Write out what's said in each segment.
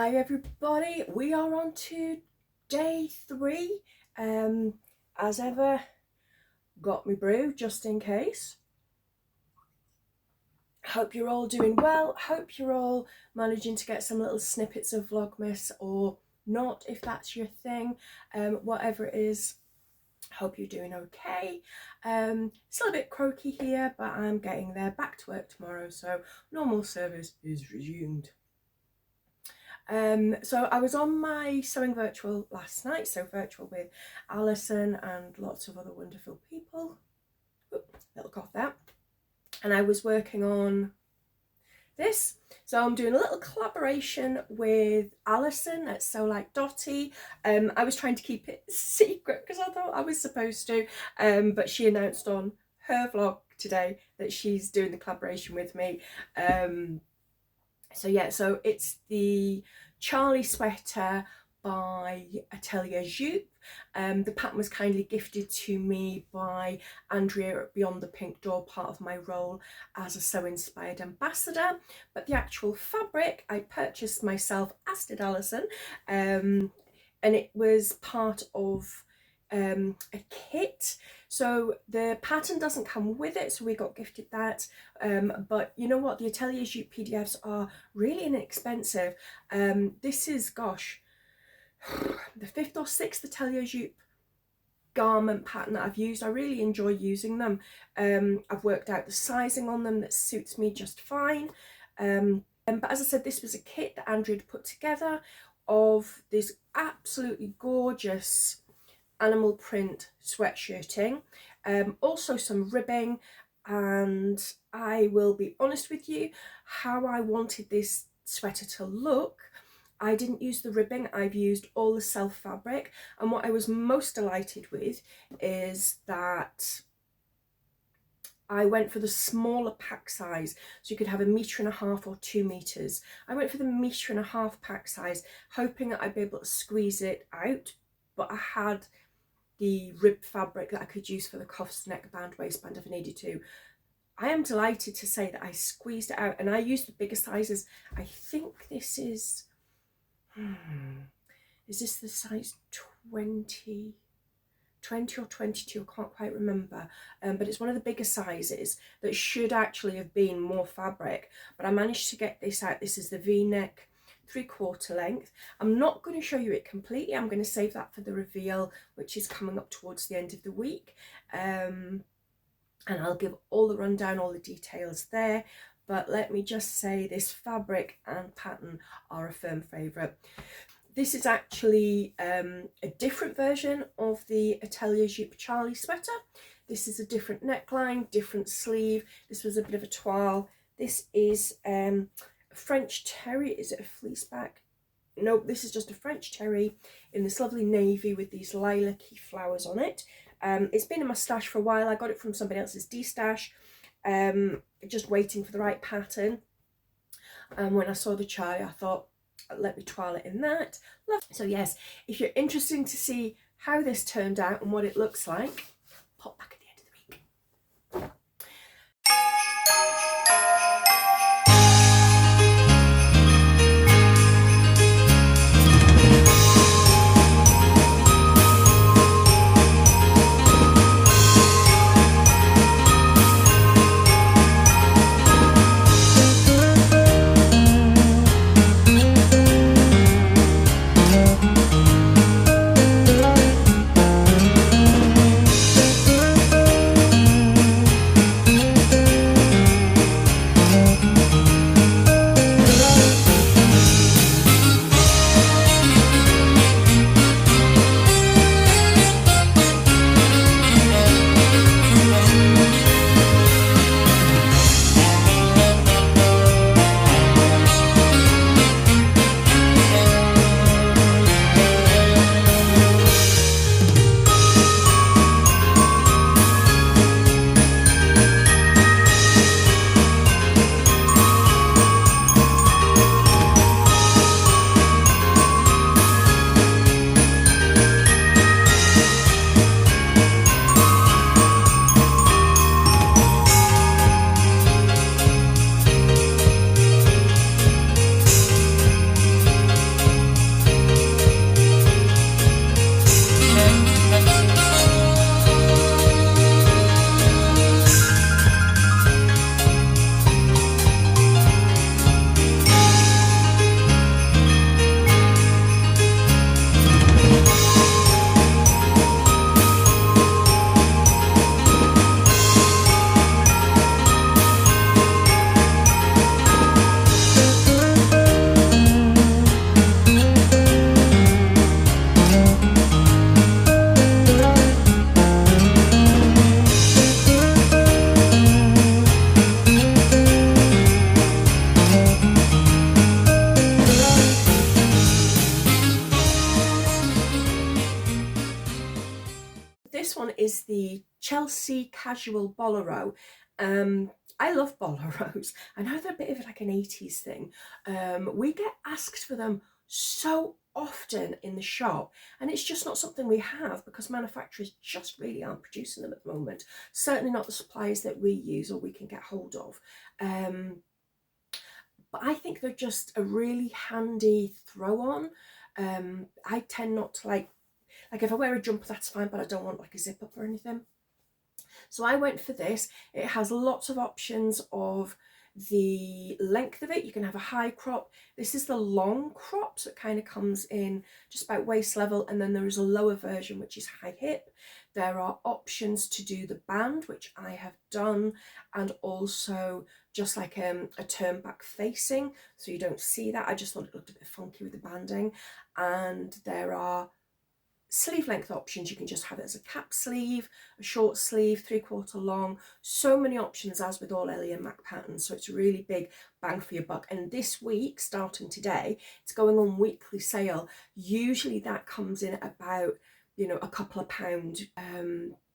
Hi everybody, we are on to day 3. As ever, got me brew just in case. Hope you're all doing well. Hope you're all managing to get some little snippets of Vlogmas, or not if that's your thing. Whatever it is, hope you're doing okay. Still a bit croaky here, but I'm getting there. Back to work tomorrow, so normal service is resumed. So I was on my sewing virtual last night, so virtual with Alison and lots of other wonderful people. Oop, little cough there. And I was working on this. So I'm doing a little collaboration with Alison at Sew Like Dotty. I was trying to keep it secret because I thought I was supposed to, but she announced on her vlog today that she's doing the collaboration with me. So it's the Charlie sweater by Atelier Jupe. The pattern was kindly gifted to me by Andrea at Beyond the Pink Door, part of my role as a Sew Inspired ambassador. But the actual fabric I purchased myself, as did Alison, and it was part of a kit. So the pattern doesn't come with it, so we got gifted that, but you know what, the Atelier Jupe PDFs are really inexpensive. This is, gosh, the 5th or 6th Atelier Jupe garment pattern that I've used. I really enjoy using them. I've worked out the sizing on them that suits me just fine, but as I said, this was a kit that Andrea had put together of this absolutely gorgeous animal print sweatshirting, also some ribbing, and I will be honest with you, how I wanted this sweater to look. I didn't use the ribbing, I've used all the self fabric, and what I was most delighted with is that I went for the smaller pack size, so you could have 1.5 meters or 2 meters. I went for the 1.5 meter pack size, hoping that I'd be able to squeeze it out, but I had the ribbed fabric that I could use for the cuffs, neckband, waistband if I needed to. I am delighted to say that I squeezed it out, and I used the bigger sizes. I think this is, is this the size 20 or 22? I can't quite remember, but it's one of the bigger sizes that should actually have been more fabric, but I managed to get this out. This is the V-neck 3/4 length. I'm not going to show you it completely. I'm going to save that for the reveal, which is coming up towards the end of the week, and I'll give all the rundown, all the details there. But let me just say, this fabric and pattern are a firm favourite. This is actually a different version of the Atelier Jupe Charlie sweater. This is a different neckline, different sleeve. This was a bit of a toile. This is French terry. Is it a fleece back? Nope, this is just a French terry in this lovely navy with these lilac-y flowers on it. It's been in my stash for a while. I got it from somebody else's de-stash, just waiting for the right pattern. And when I saw the Charlie, I thought, let me toile it in that. So yes, if you're interested to see how this turned out and what it looks like, pop back at the end of the week. Chelsea Casual Bolero. I love boleros. I know they're a bit of like an 80s thing. We get asked for them so often in the shop, and it's just not something we have because manufacturers just really aren't producing them at the moment. Certainly not the supplies that we use or we can get hold of. But I think they're just a really handy throw on. I tend not to like if I wear a jumper, that's fine, but I don't want like a zip up or anything. So I went for this. It has lots of options of the length of it. You can have a high crop. This is the long crop, so it kind of comes in just about waist level, and then there is a lower version which is high hip. There are options to do the band, which I have done, and also just like a turn back facing, so you don't see that. I just thought it looked a bit funky with the banding. And there are sleeve length options. You can just have it as a cap sleeve, a short sleeve, 3/4 long. So many options, as with all Ellie and Mac patterns, so it's a really big bang for your buck. And this week, starting today, it's going on weekly sale. Usually that comes in about, you know, a couple of pound.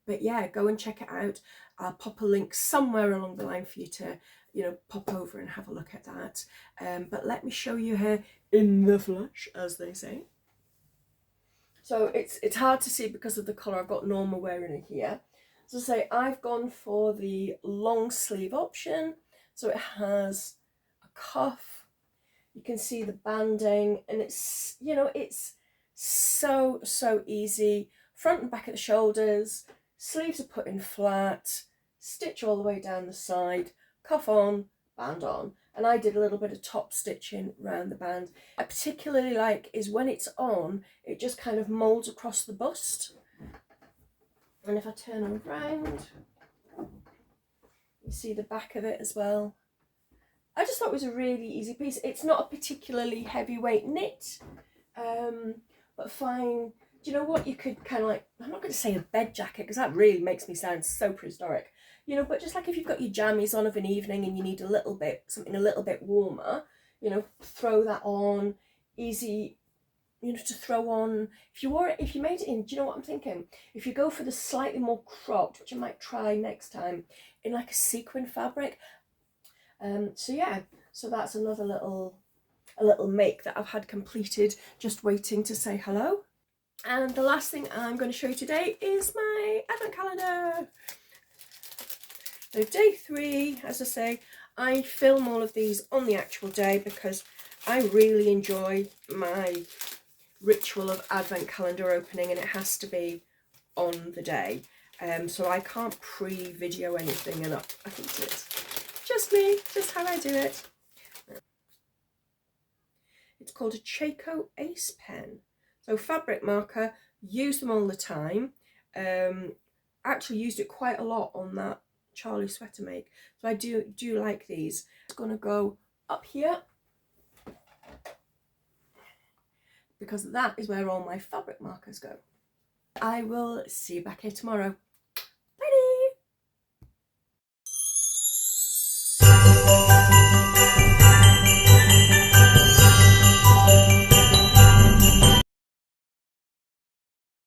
But yeah, go and check it out. I'll pop a link somewhere along the line for you to, you know, pop over and have a look at that. But let me show you her in the flesh, as they say. So it's hard to see because of the colour. I've got Norma wearing it here. So say I've gone for the long sleeve option. So it has a cuff. You can see the banding, and it's, you know, it's so easy. Front and back at the shoulders. Sleeves are put in flat. Stitch all the way down the side. Cuff on, band on. And I did a little bit of top stitching around the band. I particularly like is when it's on, it just kind of molds across the bust. And if I turn around, you see the back of it as well. I just thought it was a really easy piece. It's not a particularly heavyweight knit, but fine. Do you know what? You could kind of like, I'm not going to say a bed jacket because that really makes me sound so prehistoric. You know, but just like if you've got your jammies on of an evening and you need a little bit, something a little bit warmer, you know, throw that on. Easy, you know, to throw on. If you wore it, if you made it in, do you know what I'm thinking? If you go for the slightly more cropped, which I might try next time, in like a sequin fabric. So yeah, so that's another little make that I've had completed, just waiting to say hello. And the last thing I'm going to show you today is my advent calendar. So day 3, as I say, I film all of these on the actual day because I really enjoy my ritual of advent calendar opening, and it has to be on the day. So I can't pre-video anything, and I think it's just me, just how I do it. It's called a Chaco Ace pen. So fabric marker, use them all the time. Actually used it quite a lot on that Charlie sweater make. So I do like these. It's gonna go up here because that is where all my fabric markers go. I will see you back here tomorrow.